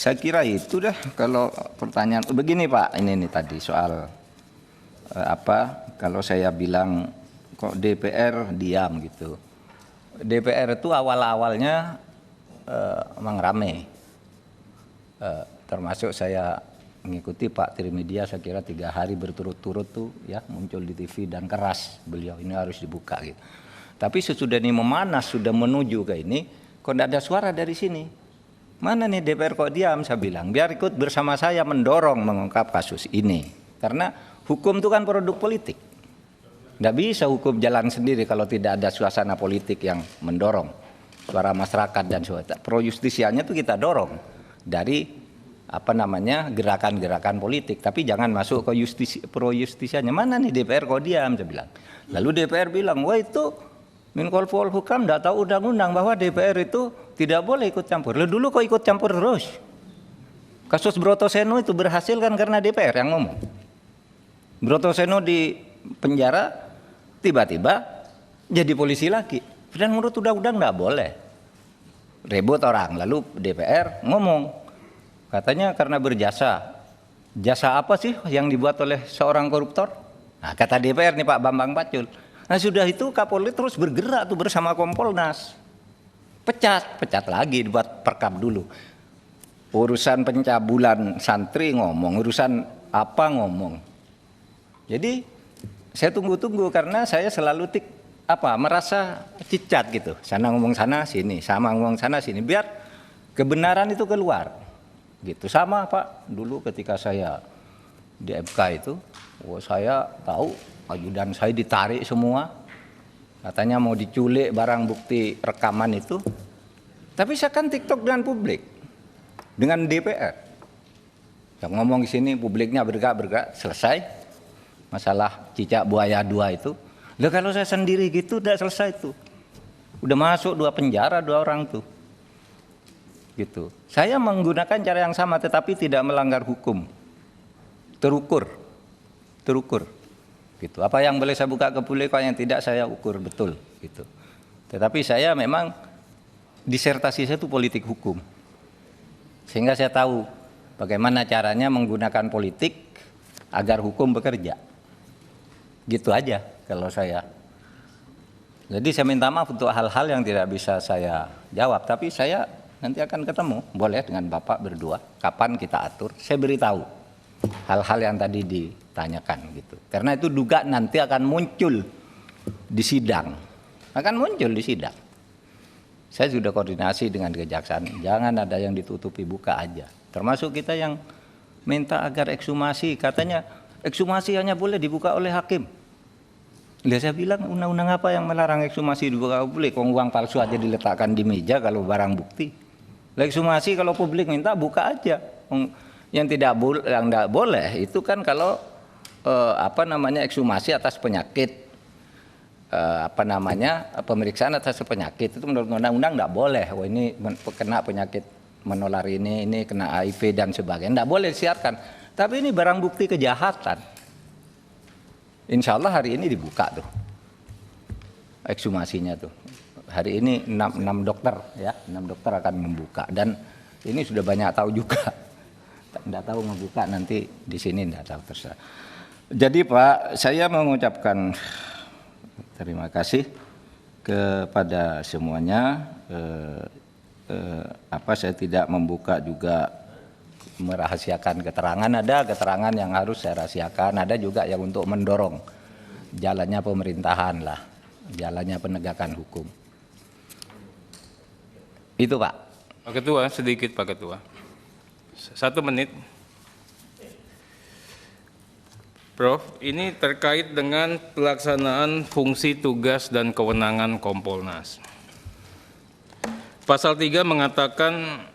Saya kira itu dah kalau pertanyaan begini Pak, ini nih tadi soal kalau saya bilang kok DPR diam gitu. DPR itu awal-awalnya memang rame, termasuk saya mengikuti Pak Trimedia, saya kira 3 hari berturut-turut tuh ya muncul di TV dan keras beliau ini harus dibuka gitu. Tapi sesudah ini memanas, sudah menuju ke ini, kok tidak ada suara dari sini. Mana nih DPR kok diam? Saya bilang biar ikut bersama saya mendorong mengungkap kasus ini. Karena hukum itu kan produk politik. Tidak bisa hukum jalan sendiri kalau tidak ada suasana politik yang mendorong suara masyarakat dan suara. Pro justisianya itu kita dorong dari gerakan-gerakan politik. Tapi jangan masuk ke pro justisianya. Mana nih DPR kok diam? Saya bilang. Lalu DPR bilang, wah itu Menko Polhukam tidak tahu undang-undang bahwa DPR itu tidak boleh ikut campur. Lalu dulu kok ikut campur terus? Kasus Brotoseno itu berhasil kan karena DPR yang ngomong. Brotoseno di penjara tiba-tiba jadi polisi lagi. Dan menurut undang-undang tidak boleh. Ribut orang. Lalu DPR ngomong. Katanya karena berjasa. Jasa apa sih yang dibuat oleh seorang koruptor? Nah, kata DPR nih Pak Bambang Pacul. Nah sudah itu Kapolri terus bergerak tuh bersama Kompolnas. Pecat lagi dibuat perkap dulu. Urusan pencabulan santri ngomong, urusan apa ngomong. Jadi saya tunggu-tunggu karena saya selalu merasa cicat gitu. Sana ngomong sana sini, sama ngomong sana sini biar kebenaran itu keluar. Gitu sama Pak dulu ketika saya di MK itu, saya tahu ajudan saya ditarik semua, katanya mau diculik barang bukti rekaman itu. Tapi saya kan TikTok dengan publik, dengan DPR. Yang ngomong di sini publiknya bergerak, selesai masalah cicak buaya 2 itu. Lah kalau saya sendiri gitu udah selesai tuh, udah masuk 2 penjara 2 orang tuh. Gitu. Saya menggunakan cara yang sama tetapi tidak melanggar hukum, terukur. Gitu. Apa yang boleh saya buka ke publik, yang tidak saya ukur betul gitu. Tetapi saya memang disertasi saya itu politik hukum. Sehingga saya tahu bagaimana caranya menggunakan politik agar hukum bekerja. Gitu aja kalau saya. Jadi saya minta maaf untuk hal-hal yang tidak bisa saya jawab, tapi saya nanti akan ketemu, boleh dengan Bapak berdua, kapan kita atur, saya beritahu hal-hal yang tadi ditanyakan gitu. Karena itu duga nanti akan muncul di sidang. Saya sudah koordinasi dengan Kejaksaan, jangan ada yang ditutupi, buka aja. Termasuk kita yang minta agar ekshumasi, katanya ekshumasi hanya boleh dibuka oleh hakim. Lihat saya bilang undang-undang apa yang melarang ekshumasi dibuka publik? Uang palsu aja diletakkan di meja kalau barang bukti. Ekshumasi kalau publik minta buka aja. Yang tidak boleh itu kan kalau ekshumasi atas penyakit, pemeriksaan atas penyakit itu menurut undang-undang tidak boleh. Wah ini kena penyakit menular ini kena HIV dan sebagainya, tidak boleh disiarkan. Tapi ini barang bukti kejahatan. Insya Allah hari ini dibuka tuh ekshumasinya tuh. Hari ini 6 dokter ya, 6 dokter akan membuka dan ini sudah banyak tahu juga. Tidak tahu membuka nanti di sini tidak tahu terserah. Jadi Pak, saya mengucapkan terima kasih kepada semuanya. Saya tidak membuka juga merahasiakan keterangan, ada keterangan yang harus saya rahasiakan, ada juga yang untuk mendorong jalannya pemerintahan lah, jalannya penegakan hukum. Itu Pak. Pak Ketua, sedikit Pak Ketua. 1 menit. Prof, ini terkait dengan pelaksanaan fungsi tugas dan kewenangan Kompolnas. Pasal 3 mengatakan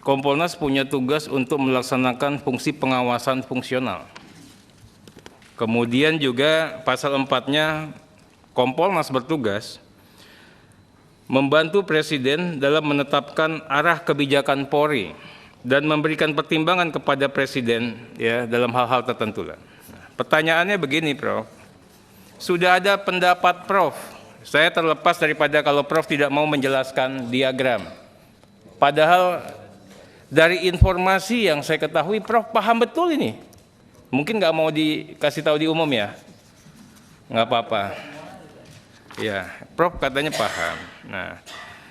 Kompolnas punya tugas untuk melaksanakan fungsi pengawasan fungsional. Kemudian juga pasal 4-nya Kompolnas bertugas membantu Presiden dalam menetapkan arah kebijakan Polri dan memberikan pertimbangan kepada Presiden ya dalam hal-hal tertentu. Pertanyaannya begini, Prof. Sudah ada pendapat Prof. Saya terlepas daripada kalau Prof tidak mau menjelaskan diagram. Padahal dari informasi yang saya ketahui, Prof paham betul ini. Mungkin nggak mau dikasih tahu di umum ya, nggak apa-apa. Ya, Prof katanya paham. Nah,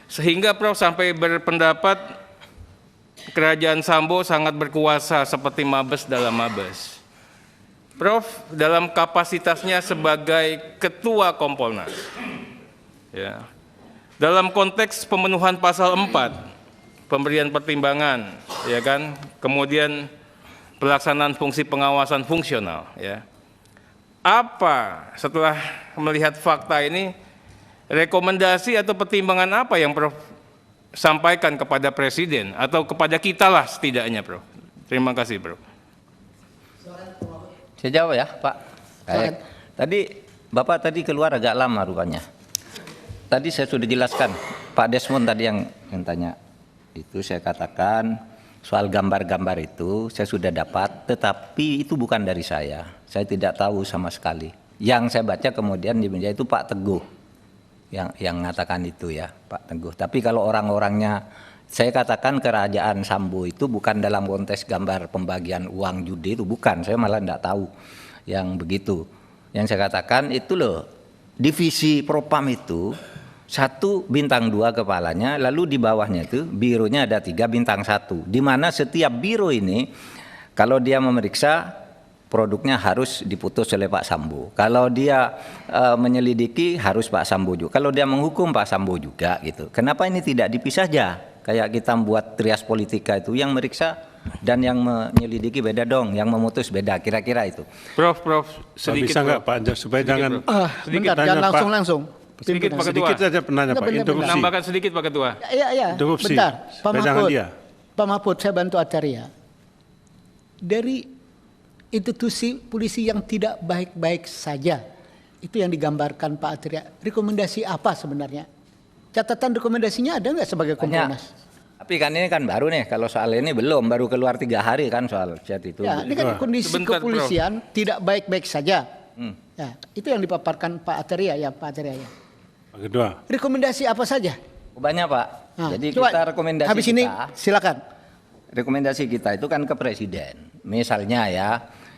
sehingga Prof sampai berpendapat Kerajaan Sambo sangat berkuasa seperti Mabes dalam Mabes. Prof dalam kapasitasnya sebagai Ketua Kompolnas, ya, dalam konteks pemenuhan pasal 4, pemberian pertimbangan, ya kan, kemudian pelaksanaan fungsi pengawasan fungsional, ya. Apa setelah melihat fakta ini, rekomendasi atau pertimbangan apa yang Prof sampaikan kepada Presiden atau kepada kita lah setidaknya, Prof? Terima kasih, Prof. Saya jawab ya, Pak. Tadi Bapak tadi keluar agak lama rupanya. Tadi saya sudah jelaskan, Pak Desmond tadi yang tanya. Itu saya katakan soal gambar-gambar itu saya sudah dapat, tetapi itu bukan dari saya. Saya tidak tahu sama sekali. Yang saya baca kemudian di media itu Pak Teguh yang mengatakan itu ya, Pak Teguh. Tapi kalau orang-orangnya, saya katakan Kerajaan Sambo itu bukan dalam konteks gambar pembagian uang judi itu, bukan. Saya malah tidak tahu yang begitu. Yang saya katakan itu loh, divisi Propam itu 1 bintang 2 kepalanya, lalu di bawahnya itu bironya ada 3 bintang 1, di mana setiap biro ini kalau dia memeriksa produknya harus diputus oleh Pak Sambo. Kalau dia menyelidiki harus Pak Sambo juga. Kalau dia menghukum Pak Sambo juga gitu. Kenapa ini tidak dipisah aja? Kayak kita membuat trias politika itu, yang meriksa dan yang menyelidiki beda dong, yang memutus beda, kira-kira itu. Prof, sedikit. Bisa nggak Pak, supaya jangan bentar, jangan langsung. Sedikit Pak Ketua. Sedikit saja penanya Pak, interupsi. Menambahkan sedikit Pak Ketua. Iya. Interupsi. Bentar, Pak Mahfud, saya bantu Acarya. Dari institusi polisi yang tidak baik-baik saja, itu yang digambarkan Pak Acarya. Rekomendasi apa sebenarnya? Catatan rekomendasinya ada nggak sebagai Kompolnas? Tapi kan ini kan baru nih, kalau soal ini belum, baru keluar 3 hari kan soal chat itu. Ya, ini kan kondisi Sebentar, kepolisian tidak baik-baik saja. Ya, itu yang dipaparkan Pak Acarya ya, Pak Acarya ya. Pak Kedua. Rekomendasi apa saja? Banyak Pak. Nah, Jadi coba, kita rekomendasi habis ini silakan. Rekomendasi kita itu kan ke Presiden. Misalnya ya,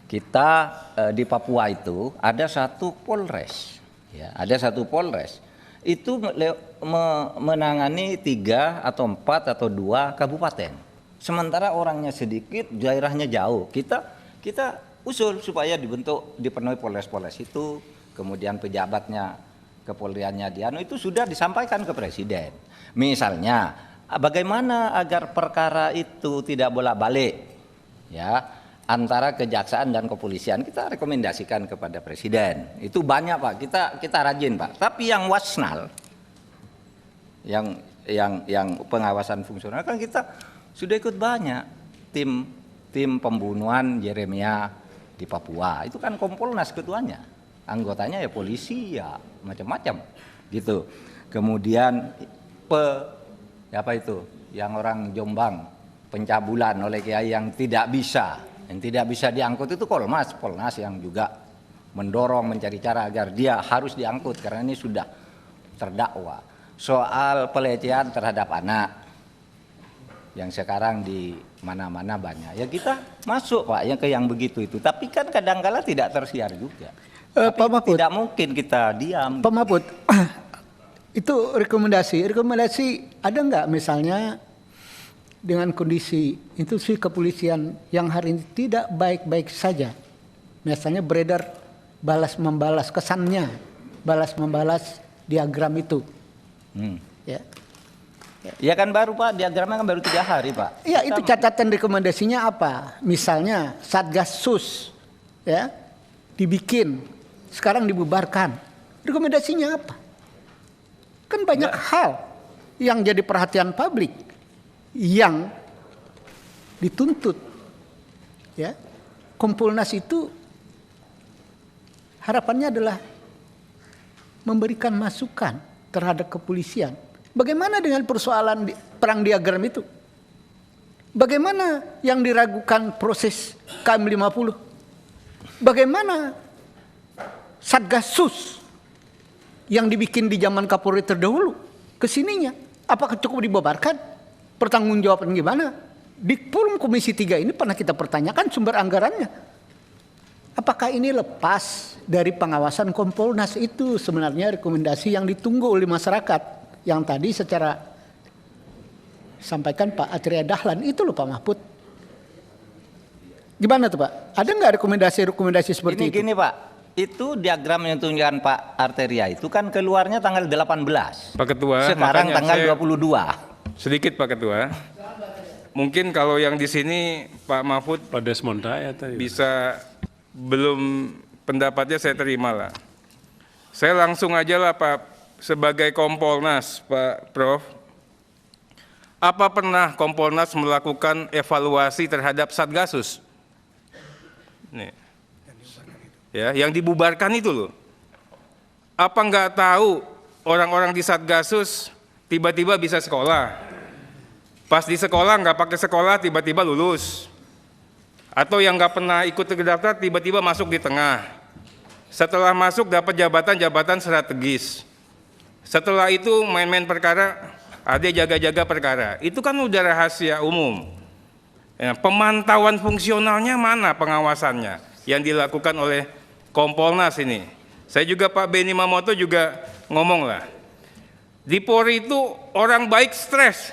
kita di Papua itu ada 1 Polres. Ya, ada 1 Polres. Itu menangani 3 atau 4 atau 2 kabupaten. Sementara orangnya sedikit, daerahnya jauh. Kita usul supaya dipenuhi Polres-Polres itu, kemudian pejabatnya, kepolriannya itu sudah disampaikan ke Presiden. Misalnya, bagaimana agar perkara itu tidak bolak-balik, ya, antara kejaksaan dan kepolisian, kita rekomendasikan kepada Presiden. Itu banyak Pak, kita rajin Pak. Tapi yang wasnal, yang pengawasan fungsional kan kita sudah ikut banyak. Tim pembunuhan Jeremia di Papua, itu kan Kompolnas ketuanya. Anggotanya ya polisi ya macam-macam gitu. Kemudian apa itu? Yang orang Jombang pencabulan oleh kiai yang tidak bisa diangkut itu Polnas yang juga mendorong mencari cara agar dia harus diangkut karena ini sudah terdakwa. Soal pelecehan terhadap anak yang sekarang di mana-mana banyak, ya kita masuk Pak yang ke yang begitu itu. Tapi kan kadang-kala tidak tersiar juga. Pak Mahfud, tidak mungkin kita diam. Pak Mahfud, itu rekomendasi ada nggak misalnya dengan kondisi institusi kepolisian yang hari ini tidak baik-baik saja, misalnya beredar balas-membalas kesannya, balas-membalas diagram itu, Ya kan baru Pak, diagramnya kan baru 3 hari Pak. Ya itu catatan rekomendasinya apa? Misalnya Satgas Sus, ya dibikin, sekarang dibubarkan. Rekomendasinya apa? Kan banyak hal yang jadi perhatian publik yang dituntut. Ya, Kompolnas itu harapannya adalah memberikan masukan terhadap kepolisian. Bagaimana dengan persoalan perang diagram itu? Bagaimana yang diragukan proses KM50? Bagaimana Satgas Sus yang dibikin di zaman Kapolri terdahulu kesininya? Apakah cukup dibubarkan? Pertanggungjawaban gimana? di forum Komisi 3 ini pernah kita pertanyakan sumber anggarannya. Apakah ini lepas dari pengawasan Kompolnas? Itu sebenarnya rekomendasi yang ditunggu oleh masyarakat. Yang tadi secara sampaikan Pak Atria Dahlan itu loh Pak Mahfud. Gimana tuh Pak? Ada nggak rekomendasi seperti itu? Gini Pak, itu diagram yang tunjukkan Pak Arteria itu kan keluarnya tanggal 18. Pak Ketua, Sekarang makanya tanggal saya 22. sedikit Pak Ketua. Mungkin kalau yang di sini Pak Mahfud Pak Desmond ya tadi. bisa belum pendapatnya saya terima lah. Saya langsung aja lah Pak, sebagai Kompolnas Pak Prof. Apa pernah Kompolnas melakukan evaluasi terhadap Satgasus? Nih. Ya, yang dibubarkan itu loh. Apa nggak tahu orang-orang di Satgasus tiba-tiba bisa sekolah? Pas di sekolah nggak pakai sekolah tiba-tiba lulus. Atau yang nggak pernah ikut terdaftar tiba-tiba masuk di tengah. Setelah masuk dapat jabatan-jabatan strategis. Setelah itu main-main perkara, ada jaga-jaga perkara. Itu kan udah rahasia umum. Ya, pemantauan fungsionalnya mana pengawasannya yang dilakukan oleh Kompolnas ini. Saya juga Pak Benny Mamoto juga ngomong lah. Di Polri itu orang baik stres.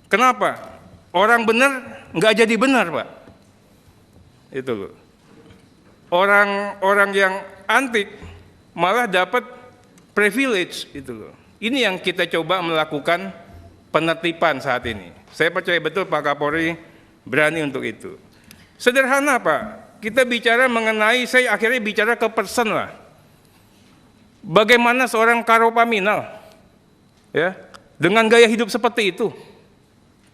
Kenapa? Orang benar nggak jadi benar Pak. Itu loh. Orang yang antik malah dapat privilege itu loh. Ini yang kita coba melakukan penertiban saat ini. Saya percaya betul Pak Kapolri berani untuk itu. Sederhana Pak, kita bicara mengenai, saya akhirnya bicara ke person lah. Bagaimana seorang Karopaminal ya, dengan gaya hidup seperti itu.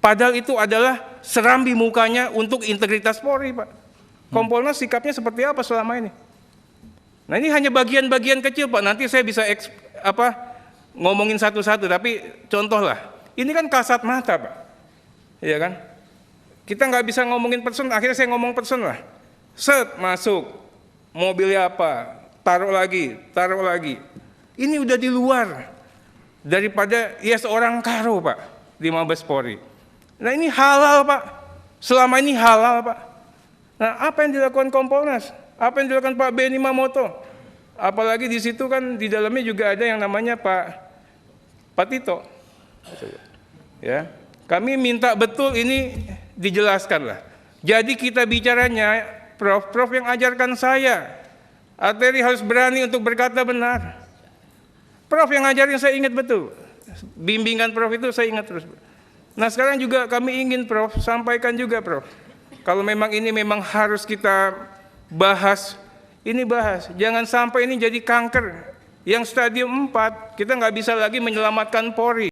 Padahal itu adalah serambi mukanya untuk integritas Polri Pak. Kompolnas sikapnya seperti apa selama ini? Nah ini hanya bagian-bagian kecil Pak, nanti saya bisa ngomongin satu-satu, tapi contoh lah. Ini kan kasat mata Pak. Iya kan? Kita nggak bisa ngomongin person, akhirnya saya ngomong person lah. Set, masuk. Mobilnya apa? Taruh lagi. Ini udah di luar daripada ya seorang Karo Pak di Mabes Polri. Nah ini halal Pak. Selama ini halal Pak. Nah apa yang dilakukan Kompolnas? Apa yang dilakukan Pak Benny Mamoto? Apalagi di situ kan di dalamnya juga ada yang namanya Pak Tito. Ya, kami minta betul ini dijelaskan lah. Jadi kita bicaranya, Prof yang ajarkan saya, Arteri harus berani untuk berkata benar. Prof yang ngajarin saya ingat betul. Bimbingan Prof itu saya ingat terus. Nah sekarang juga kami ingin Prof sampaikan juga Prof. Kalau memang ini memang harus kita bahas, ini bahas. Jangan sampai ini jadi kanker. Yang stadium 4, kita nggak bisa lagi menyelamatkan Polri.